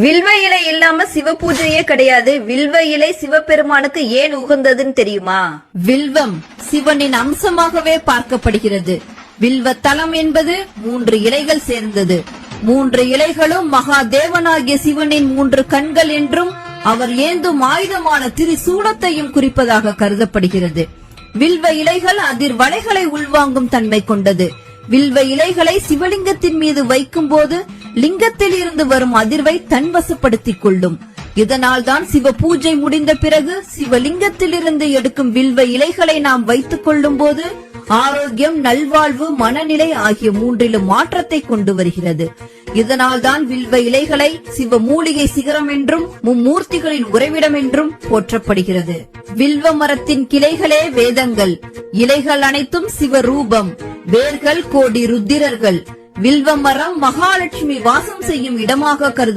வில்வ இலை இல்லாம சிவ பூஜையே கிடையாது. வில்வ இலை சிவபெருமானுக்கு ஏன் உகந்ததுன்னு தெரியுமா? வில்வம் சிவனின் அம்சமாகவே பார்க்கப்படுகிறது. வில்வ தலம் என்பது 3 இலைகள் சேர்ந்தது. 3 இலைகளும் மகாதேவனாகிய சிவனின் 3 கண்கள் என்றும் அவர் ஏந்தும் ஆயுதமான திரிசூலத்தையும் குறிப்பதாக கருதப்படுகிறது. வில்வ இலைகள் அதிர்வலைகளை உள்வாங்கும் தன்மை கொண்டது. வில்வ இலைகளை சிவலிங்கத்தின் மீது வைக்கும் போது லிங்கத்தில் இருந்து வரும் அதிர்வை தன்வசப்படுத்திக் கொள்ளும். இதனால் தான் சிவ பூஜை முடிந்த பிறகு சிவலிங்கத்தில் இருந்து எடுக்கும் வில்வ இலைகளை நாம் வைத்துக் கொள்ளும் போது ஆரோக்கியம், நல்வாழ்வு, மனநிலை ஆகிய 3லும் மாற்றத்தை கொண்டு வருகிறது. இதனால் தான் வில்வ இலைகளை சிவ மூலிகை சிகரம் என்றும் மும்மூர்த்திகளின் உறைவிடம் என்றும் போற்றப்படுகிறது. வில்வ மரத்தின் கிளைகளே வேதங்கள், இலைகள் அனைத்தும் சிவரூபம், வேர்கள் கோடி ருத்திரர்கள். வில்வ மரம் மகாலட்சுமி வாசம் செய்யும் இடமாக கருது